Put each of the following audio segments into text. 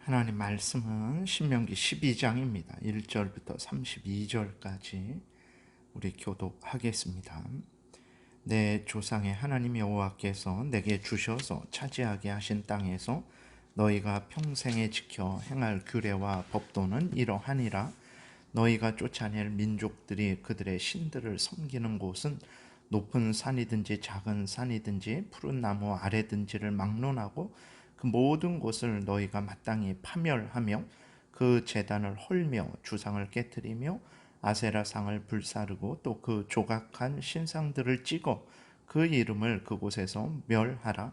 하나님 말씀은 신명기 12장입니다. 1절부터 32절까지 우리 교독하겠습니다. 내 조상의 하나님 여호와께서 내게 주셔서 차지하게 하신 땅에서 너희가 평생에 지켜 행할 규례와 법도는 이러하니라. 너희가 쫓아낼 민족들이 그들의 신들을 섬기는 곳은 높은 산이든지 작은 산이든지 푸른 나무 아래든지를 막론하고 그 모든 곳을 너희가 마땅히 파멸하며 그 제단을 헐며 주상을 깨뜨리며 아세라상을 불사르고 또 그 조각한 신상들을 찍어 그 이름을 그곳에서 멸하라.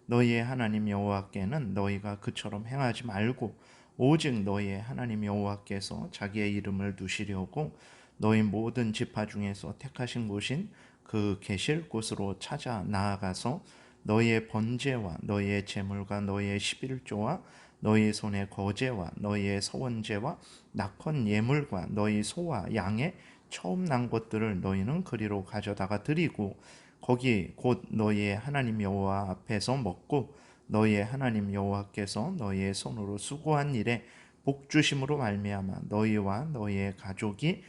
너희의 하나님 여호와께는 너희가 그처럼 행하지 말고 오직 너희의 하나님 여호와께서 자기의 이름을 두시려고 너희 모든 지파 중에서 택하신 곳인 그 계실 곳으로 찾아 나아가서 너희의 번제와 너희의 제물과 너희의 십일조와 너희 손의 거제와 너희의 서원제와 낙헌 예물과 너희 소와 양의 처음 난 것들을 너희는 그리로 가져다가 드리고 거기 곧 너희의 하나님 여호와 앞에서 먹고 너희의 하나님 여호와께서 너희의 손으로 수고한 일에 복 주심으로 말미암아 너희와 너희의 가족이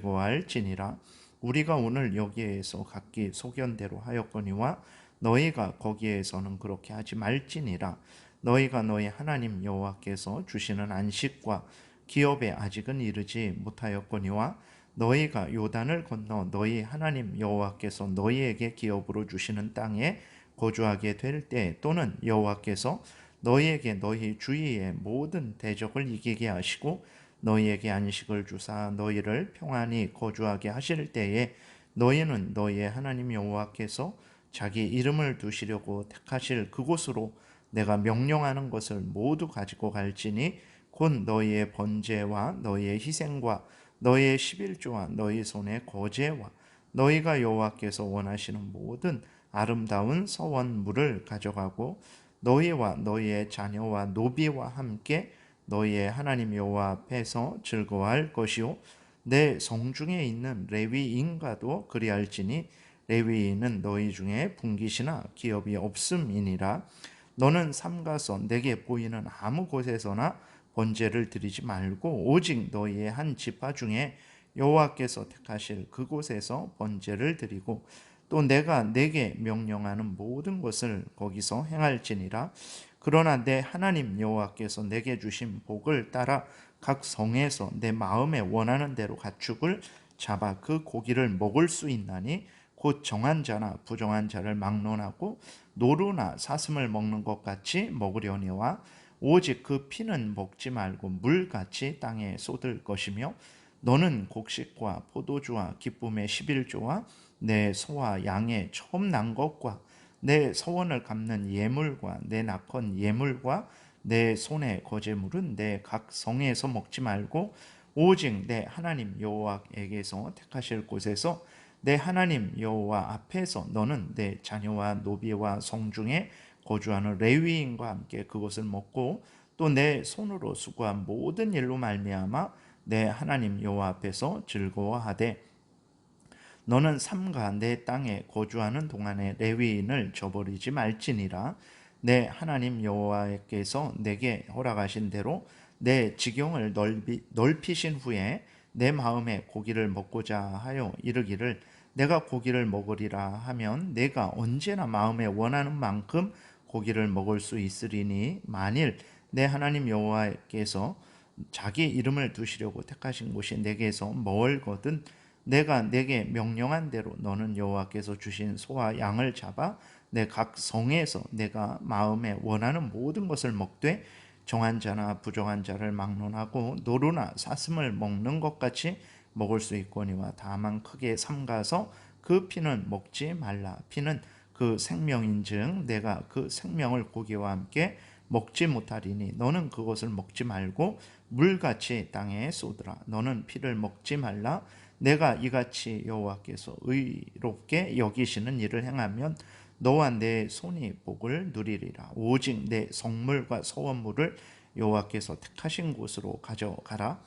즐거워할지니라. 우리가 오늘 여기에서 각기 소견대로 하였거니와 너희가 거기에서는 그렇게 하지 말지니라. 너희가 너희 하나님 여호와께서 주시는 안식과 기업에 아직은 이르지 못하였거니와 너희가 요단을 건너 너희 하나님 여호와께서 너희에게 기업으로 주시는 땅에 거주하게 될 때 또는 여호와께서 너희에게 너희 주위의 모든 대적을 이기게 하시고 너희에게 안식을 주사 너희를 평안히 거주하게 하실 때에 너희는 너희의 하나님 여호와께서 자기 이름을 두시려고 택하실 그곳으로 내가 명령하는 것을 모두 가지고 갈지니 곧 너희의 번제와 너희의 희생과 너희의 십일조와 너희 손의 거제와 너희가 여호와께서 원하시는 모든 아름다운 서원물을 가져가고 너희와 너희의 자녀와 노비와 함께 너희의 하나님 여호와 앞에서 즐거워할 것이요 내 성중에 있는 레위인과도 그리할지니 레위인은 너희 중에 분깃이나 기업이 없음이니라. 너는 삼가서 내게 보이는 아무 곳에서나 번제를 드리지 말고 오직 너희의 한 지파 중에 여호와께서 택하실 그곳에서 번제를 드리고 또 내가 내게 명령하는 모든 것을 거기서 행할지니라. 그러나 내 하나님 여호와께서 내게 주신 복을 따라 각 성에서 내 마음에 원하는 대로 가축을 잡아 그 고기를 먹을 수 있나니 곧 정한 자나 부정한 자를 막론하고 노루나 사슴을 먹는 것 같이 먹으려니와 오직 그 피는 먹지 말고 물같이 땅에 쏟을 것이며 너는 곡식과 포도주와 기쁨의 십일조와 내 소와 양의 처음 난 것과 내 서원을 갚는 예물과 내 낙헌 예물과 내 손의 거제물은 내 각 성에서 먹지 말고 오직 내 하나님 여호와에게서 택하실 곳에서 내 하나님 여호와 앞에서 너는 내 자녀와 노비와 성중에 거주하는 레위인과 함께 그것을 먹고 또 내 손으로 수고한 모든 일로 말미암아 내 하나님 여호와 앞에서 즐거워하되 너는 삼가 내 땅에 거주하는 동안에 레위인을 저버리지 말지니라. 내 하나님 여호와께서 내게 허락하신 대로 내 지경을 넓히신 후에 내 마음에 고기를 먹고자 하여 이르기를 내가 고기를 먹으리라 하면 내가 언제나 마음에 원하는 만큼 고기를 먹을 수 있으리니 만일 내 하나님 여호와께서 자기 이름을 두시려고 택하신 곳이 내게서 멀거든 내가 내게 명령한 대로 너는 여호와께서 주신 소와 양을 잡아 내 각 성에서 내가 마음에 원하는 모든 것을 먹되 정한 자나 부정한 자를 막론하고 노루나 사슴을 먹는 것 같이 먹을 수 있거니와 다만 크게 삼가서 그 피는 먹지 말라. 피는 그 생명인즉 내가 그 생명을 고기와 함께 먹지 못하리니 너는 그것을 먹지 말고 물같이 땅에 쏟으라. 너는 피를 먹지 말라. 내가 이같이 여호와께서 의롭게 여기시는 일을 행하면 너와 내 손이 복을 누리리라. 오직 내 성물과 서원물을 여호와께서 택하신 곳으로 가져가라.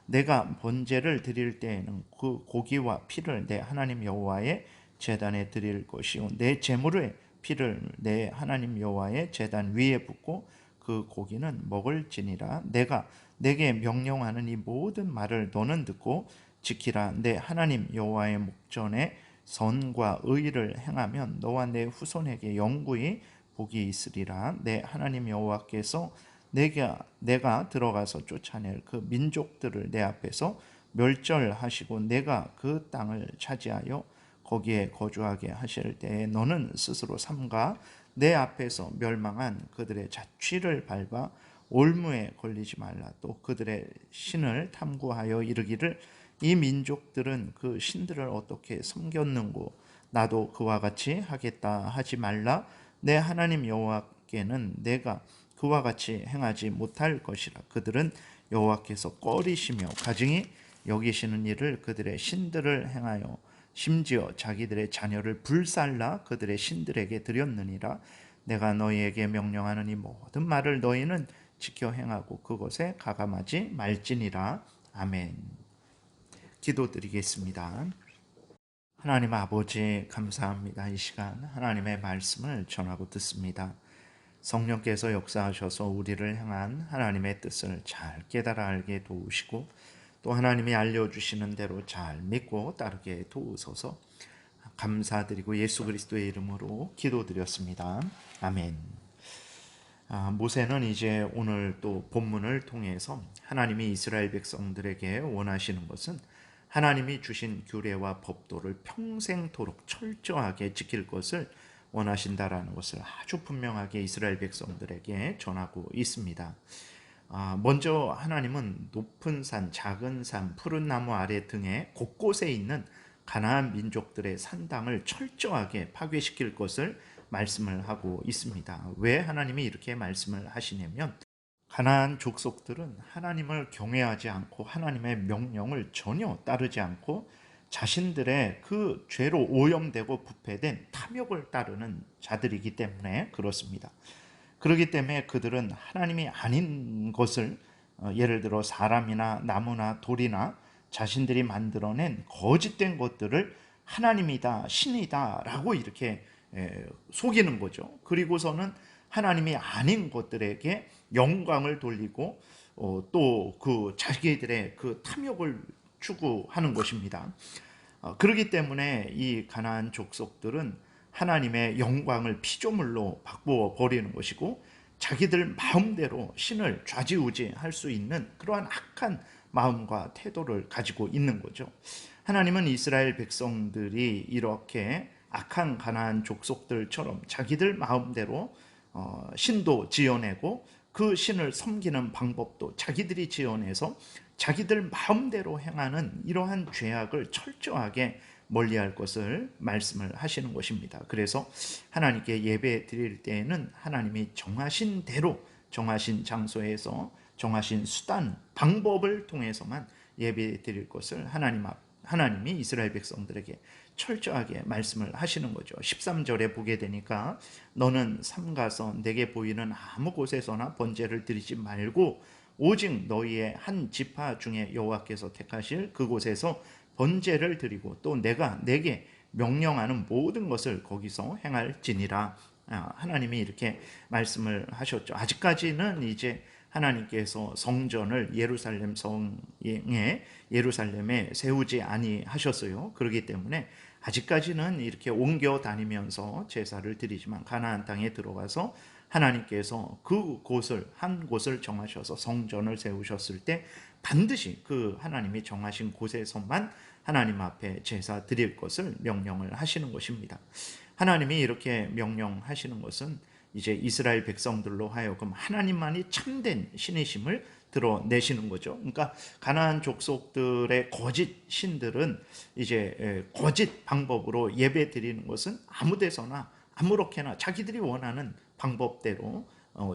내가 번제를 드릴 때에는 그 고기와 피를 내 하나님 여호와의 제단에 드릴 것이요 내 제물의 피를 내 하나님 여호와의 제단 위에 붓고 그 고기는 먹을지니라. 내가 내게 명령하는 이 모든 말을 너는 듣고 지키라. 내 하나님 여호와의 목전에 선과 의를 행하면 너와 내 후손에게 영구히 복이 있으리라. 내 하나님 여호와께서 내가 들어가서 쫓아낼 그 민족들을 내 앞에서 멸절하시고 내가 그 땅을 차지하여 거기에 거주하게 하실 때에 너는 스스로 삼가 내 앞에서 멸망한 그들의 자취를 밟아 올무에 걸리지 말라. 또 그들의 신을 탐구하여 이르기를 이 민족들은 그 신들을 어떻게 섬겼는고 나도 그와 같이 하겠다 하지 말라. 내 하나님 여호와께는 내가 그와 같이 행하지 못할 것이라. 그들은 여호와께서 꺼리시며 가증히 여기시는 일을 그들의 신들을 행하여 심지어 자기들의 자녀를 불살라 그들의 신들에게 드렸느니라. 내가 너희에게 명령하는 이 모든 말을 너희는 지켜 행하고 그것에 가감하지 말지니라. 아멘. 기도드리겠습니다. 하나님 아버지 감사합니다. 이 시간 하나님의 말씀을 전하고 듣습니다. 성령께서 역사하셔서 우리를 향한 하나님의 뜻을 잘 깨달아 알게 도우시고 또 하나님이 알려주시는 대로 잘 믿고 따르게 도우소서. 감사드리고 예수 그리스도의 이름으로 기도드렸습니다. 아멘. 모세는 이제 오늘 또 본문을 통해서 하나님이 이스라엘 백성들에게 원하시는 것은 하나님이 주신 규례와 법도를 평생토록 철저하게 지킬 것을 원하신다라는 것을 아주 분명하게 이스라엘 백성들에게 전하고 있습니다. 먼저 하나님은 높은 산, 작은 산, 푸른 나무 아래 등의 곳곳에 있는 가나안 민족들의 산당을 철저하게 파괴시킬 것을 말씀을 하고 있습니다. 왜 하나님이 이렇게 말씀을 하시냐면 가나안 족속들은 하나님을 경외하지 않고 하나님의 명령을 전혀 따르지 않고 자신들의 그 죄로 오염되고 부패된 탐욕을 따르는 자들이기 때문에 그렇습니다. 그렇기 때문에 그들은 하나님이 아닌 것을 예를 들어 사람이나 나무나 돌이나 자신들이 만들어낸 거짓된 것들을 하나님이다, 신이다 라고 이렇게 속이는 거죠. 그리고서는 하나님이 아닌 것들에게 영광을 돌리고 또 그 자기들의 그 탐욕을 추구하는 것입니다. 그렇기 때문에 이 가나안 족속들은 하나님의 영광을 피조물로 바꾸어 버리는 것이고 자기들 마음대로 신을 좌지우지할 수 있는 그러한 악한 마음과 태도를 가지고 있는 거죠. 하나님은 이스라엘 백성들이 이렇게 악한 가나안 족속들처럼 자기들 마음대로 신도 지어내고 그 신을 섬기는 방법도 자기들이 지어내서 자기들 마음대로 행하는 이러한 죄악을 철저하게 멀리할 것을 말씀을 하시는 것입니다. 그래서 하나님께 예배 드릴 때에는 하나님이 정하신 대로 정하신 장소에서 정하신 수단, 방법을 통해서만 예배 드릴 것을 하나님이 이스라엘 백성들에게 철저하게 말씀을 하시는 거죠. 13절에 보게 되니까 너는 삼가서 내게 보이는 아무 곳에서나 번제를 드리지 말고 오직 너희의 한 지파 중에 여호와께서 택하실 그곳에서 번제를 드리고 또 내가 내게 명령하는 모든 것을 거기서 행할지니라. 하나님이 이렇게 말씀을 하셨죠. 아직까지는 이제 하나님께서 성전을 예루살렘에 세우지 아니하셨어요. 그렇기 때문에 아직까지는 이렇게 옮겨 다니면서 제사를 드리지만 가나안 땅에 들어가서 하나님께서 한 곳을 정하셔서 성전을 세우셨을 때 반드시 그 하나님이 정하신 곳에서만 하나님 앞에 제사 드릴 것을 명령을 하시는 것입니다. 하나님이 이렇게 명령하시는 것은 이제 이스라엘 백성들로 하여금 하나님만이 참된 신이심을 드러내시는 거죠. 그러니까 가나안 족속들의 거짓 신들은 이제 거짓 방법으로 예배 드리는 것은 아무데서나 아무렇게나 자기들이 원하는 방법대로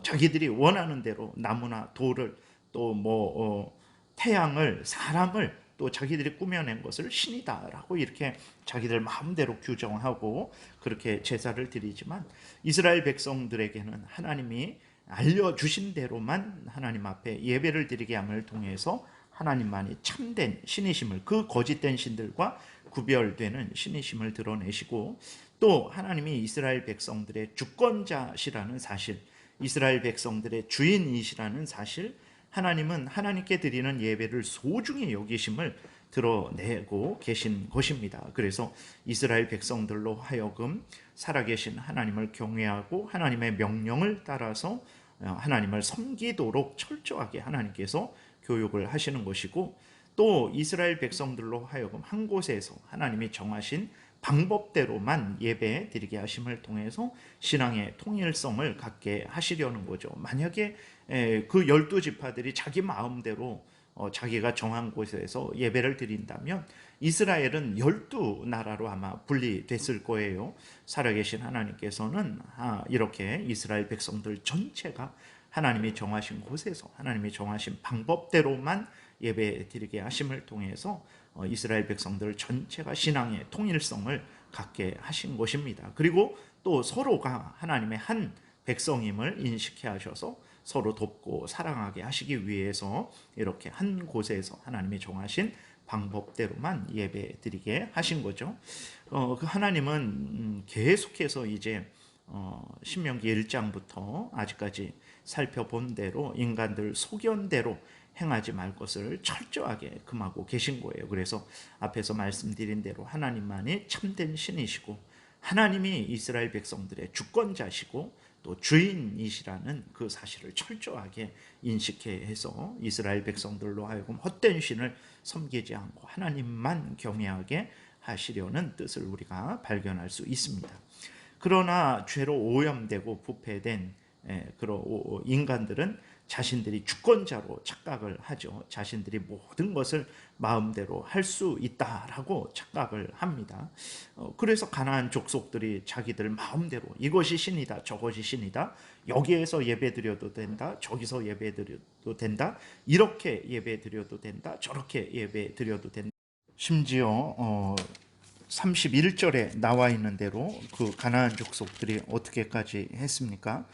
자기들이 원하는 대로 나무나 돌을 또 태양을 사람을 또 자기들이 꾸며낸 것을 신이다라고 이렇게 자기들 마음대로 규정하고 그렇게 제사를 드리지만 이스라엘 백성들에게는 하나님이 알려주신 대로만 하나님 앞에 예배를 드리게 함을 통해서 하나님만이 참된 신이심을 그 거짓된 신들과 구별되는 신이심을 드러내시고 또 하나님이 이스라엘 백성들의 주권자시라는 사실 이스라엘 백성들의 주인이시라는 사실, 하나님은 하나님께 드리는 예배를 소중히 여기심을 드러내고 계신 것입니다. 그래서 이스라엘 백성들로 하여금 살아계신 하나님을 경외하고 하나님의 명령을 따라서 하나님을 섬기도록 철저하게 하나님께서 교육을 하시는 것이고, 또 이스라엘 백성들로 하여금 한 곳에서 하나님이 정하신 방법대로만 예배 드리게 하심을 통해서 신앙의 통일성을 갖게 하시려는 거죠. 만약에 그 12지파들이 자기 마음대로 자기가 정한 곳에서 예배를 드린다면 이스라엘은 12나라로 아마 분리됐을 거예요. 살아계신 하나님께서는 이렇게 이스라엘 백성들 전체가 하나님이 정하신 곳에서 하나님이 정하신 방법대로만 예배 드리게 하심을 통해서 이스라엘 백성들 전체가 신앙의 통일성을 갖게 하신 것입니다. 그리고 또 서로가 하나님의 한 백성임을 인식해 하셔서 서로 돕고 사랑하게 하시기 위해서 이렇게 한 곳에서 하나님이 정하신 방법대로만 예배 드리게 하신 거죠. 그 하나님은 계속해서 이제 신명기 1장부터 아직까지 살펴본 대로 인간들 소견대로 행하지 말 것을 철저하게 금하고 계신 거예요. 그래서 앞에서 말씀드린 대로 하나님만이 참된 신이시고 하나님이 이스라엘 백성들의 주권자시고 또 주인이시라는 그 사실을 철저하게 인식해 해서 이스라엘 백성들로 하여금 헛된 신을 섬기지 않고 하나님만 경외하게 하시려는 뜻을 우리가 발견할 수 있습니다. 그러나 죄로 오염되고 부패된 그런 인간들은 자신들이 주권자로 착각을 하죠. 자신들이 모든 것을 마음대로 할 수 있다라고 착각을 합니다. 그래서 가나안 족속들이 자기들 마음대로 이것이 신이다, 저것이 신이다, 여기에서 예배드려도 된다, 저기서 예배드려도 된다, 이렇게 예배드려도 된다, 저렇게 예배드려도 된다. 심지어 31절에 나와 있는 대로 그 가나안 족속들이 어떻게까지 했습니까?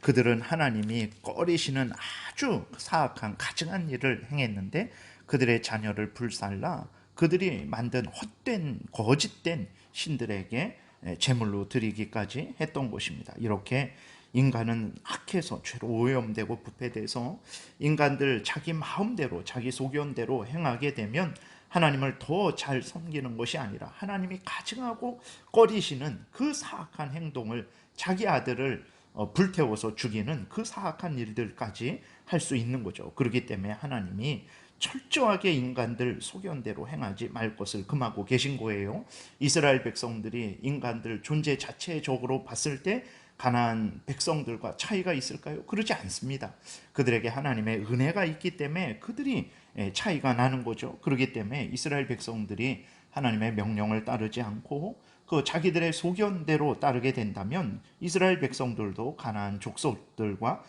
그들은 하나님이 꺼리시는 아주 사악한 가증한 일을 행했는데 그들의 자녀를 불살라 그들이 만든 헛된 거짓된 신들에게 제물로 드리기까지 했던 것입니다. 이렇게 인간은 악해서 죄로 오염되고 부패돼서 인간들 자기 마음대로 자기 소견대로 행하게 되면 하나님을 더 잘 섬기는 것이 아니라 하나님이 가증하고 꺼리시는 그 사악한 행동을, 자기 아들을 불태워서 죽이는 그 사악한 일들까지 할 수 있는 거죠. 그렇기 때문에 하나님이 철저하게 인간들 소견대로 행하지 말 것을 금하고 계신 거예요. 이스라엘 백성들이 인간들 존재 자체적으로 봤을 때 가나안 백성들과 차이가 있을까요? 그러지 않습니다. 그들에게 하나님의 은혜가 있기 때문에 그들이 차이가 나는 거죠. 그렇기 때문에 이스라엘 백성들이 하나님의 명령을 따르지 않고 그 자기들의 소견대로 따르게 된다면 이스라엘 백성들도 가나안 족속들과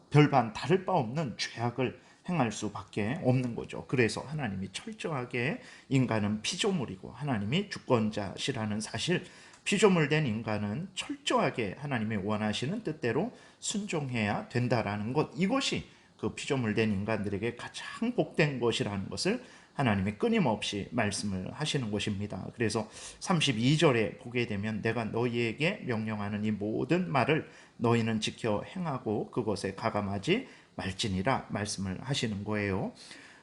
별반 다를 바 없는 죄악을 행할 수밖에 없는 거죠. 그래서 하나님이 철저하게 인간은 피조물이고 하나님이 주권자시라는 사실, 피조물된 인간은 철저하게 하나님이 원하시는 뜻대로 순종해야 된다라는 것, 이것이 그 피조물된 인간들에게 가장 복된 것이라는 것을 하나님이 끊임없이 말씀을 하시는 것입니다. 그래서 32절에 보게 되면 내가 너희에게 명령하는 이 모든 말을 너희는 지켜 행하고 그것에 가감하지 말지니라 말씀을 하시는 거예요.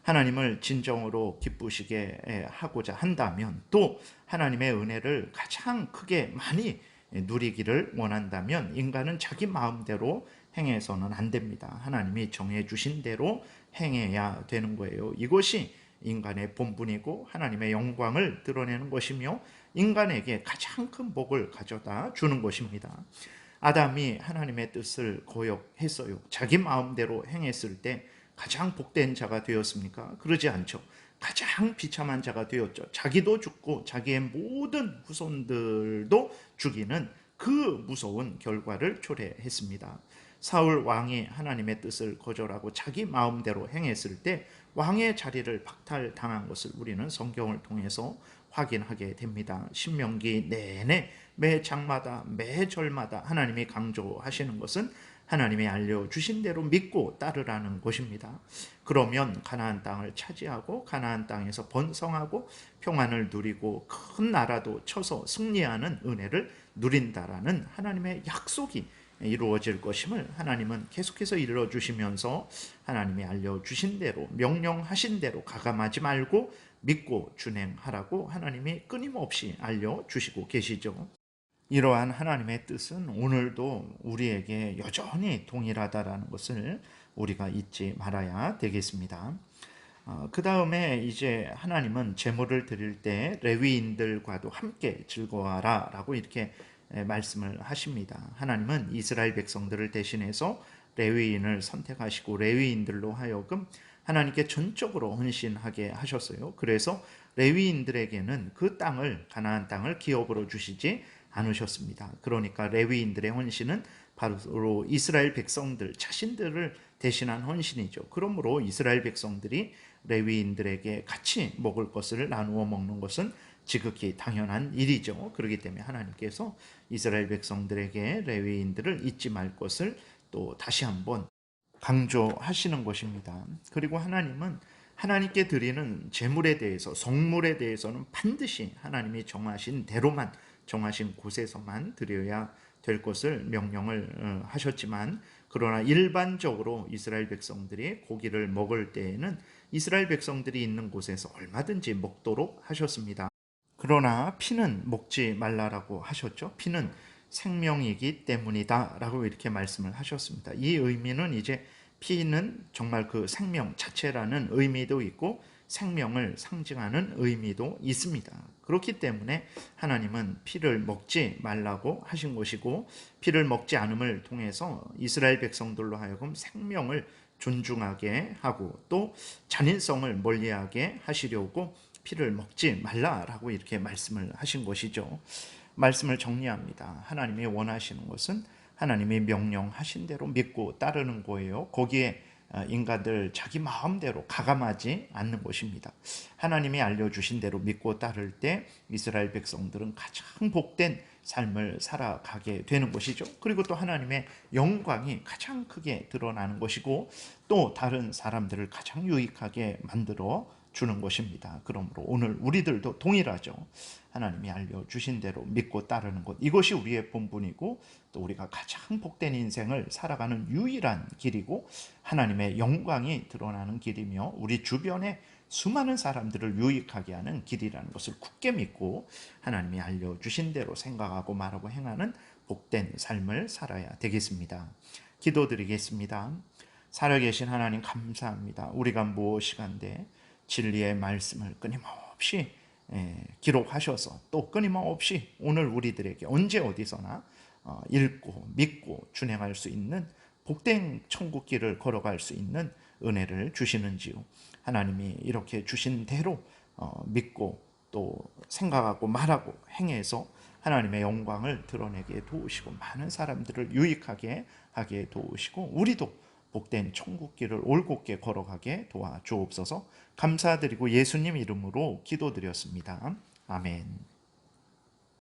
하나님을 진정으로 기쁘시게 하고자 한다면, 또 하나님의 은혜를 가장 크게 많이 누리기를 원한다면 인간은 자기 마음대로 행해서는 안 됩니다. 하나님이 정해주신 대로 행해야 되는 거예요. 이것이 인간의 본분이고 하나님의 영광을 드러내는 것이며 인간에게 가장 큰 복을 가져다 주는 것입니다. 아담이 하나님의 뜻을 거역했어요. 자기 마음대로 행했을 때 가장 복된 자가 되었습니까? 그러지 않죠. 가장 비참한 자가 되었죠. 자기도 죽고 자기의 모든 후손들도 죽이는 그 무서운 결과를 초래했습니다. 사울 왕이 하나님의 뜻을 거절하고 자기 마음대로 행했을 때 왕의 자리를 박탈당한 것을 우리는 성경을 통해서 확인하게 됩니다. 신명기 내내 매 장마다 매 절마다 하나님이 강조하시는 것은 하나님이 알려주신 대로 믿고 따르라는 것입니다. 그러면 가나안 땅을 차지하고 가나안 땅에서 번성하고 평안을 누리고 큰 나라도 쳐서 승리하는 은혜를 누린다라는 하나님의 약속이 이루어질 것임을 하나님은 계속해서 일러주시면서 하나님이 알려주신 대로 명령하신 대로 가감하지 말고 믿고 준행하라고 하나님이 끊임없이 알려주시고 계시죠. 이러한 하나님의 뜻은 오늘도 우리에게 여전히 동일하다라는 것을 우리가 잊지 말아야 되겠습니다. 그 다음에 이제 하나님은 제물을 드릴 때 레위인들과도 함께 즐거워하라 라고 이렇게 말씀을 하십니다. 하나님은 이스라엘 백성들을 대신해서 레위인을 선택하시고 레위인들로 하여금 하나님께 전적으로 헌신하게 하셨어요. 그래서 레위인들에게는 그 땅을, 가나안 땅을 기업으로 주시지 않으셨습니다. 그러니까 레위인들의 헌신은 바로 이스라엘 백성들 자신들을 대신한 헌신이죠. 그러므로 이스라엘 백성들이 레위인들에게 같이 먹을 것을 나누어 먹는 것은 지극히 당연한 일이죠. 그렇기 때문에 하나님께서 이스라엘 백성들에게 레위인들을 잊지 말 것을 또 다시 한번 강조하시는 것입니다. 그리고 하나님은 하나님께 드리는 제물에 대해서, 성물에 대해서는 반드시 하나님이 정하신 대로만, 정하신 곳에서만 드려야 될 것을 명령을 하셨지만, 그러나 일반적으로 이스라엘 백성들이 고기를 먹을 때에는 이스라엘 백성들이 있는 곳에서 얼마든지 먹도록 하셨습니다. 그러나 피는 먹지 말라라고 하셨죠. 피는 생명이기 때문이다 라고 이렇게 말씀을 하셨습니다. 이 의미는 이제 피는 정말 그 생명 자체라는 의미도 있고 생명을 상징하는 의미도 있습니다. 그렇기 때문에 하나님은 피를 먹지 말라고 하신 것이고, 피를 먹지 않음을 통해서 이스라엘 백성들로 하여금 생명을 존중하게 하고 또 잔인성을 멀리하게 하시려고 피를 먹지 말라라고 이렇게 말씀을 하신 것이죠. 말씀을 정리합니다. 하나님이 원하시는 것은 하나님이 명령하신 대로 믿고 따르는 거예요. 거기에 인간들 자기 마음대로 가감하지 않는 것입니다. 하나님이 알려주신 대로 믿고 따를 때 이스라엘 백성들은 가장 복된 삶을 살아가게 되는 것이죠. 그리고 또 하나님의 영광이 가장 크게 드러나는 것이고 또 다른 사람들을 가장 유익하게 만들어 주는 것입니다. 그러므로 오늘 우리들도 동일하죠. 하나님이 알려주신 대로 믿고 따르는 것, 이것이 우리의 본분이고 또 우리가 가장 복된 인생을 살아가는 유일한 길이고 하나님의 영광이 드러나는 길이며 우리 주변에 수많은 사람들을 유익하게 하는 길이라는 것을 굳게 믿고 하나님이 알려주신 대로 생각하고 말하고 행하는 복된 삶을 살아야 되겠습니다. 기도드리겠습니다. 살아계신 하나님 감사합니다. 우리가 무엇이간데 진리의 말씀을 끊임없이 기록하셔서 또 끊임없이 오늘 우리들에게 언제 어디서나 읽고 믿고 준행할 수 있는 복된 천국길을 걸어갈 수 있는 은혜를 주시는지요. 하나님이 이렇게 주신 대로 믿고 또 생각하고 말하고 행해서 하나님의 영광을 드러내게 도우시고 많은 사람들을 유익하게 하게 도우시고 우리도 복된 천국길을 올곧게 걸어가게 도와주옵소서. 감사드리고 예수님 이름으로 기도드렸습니다. 아멘.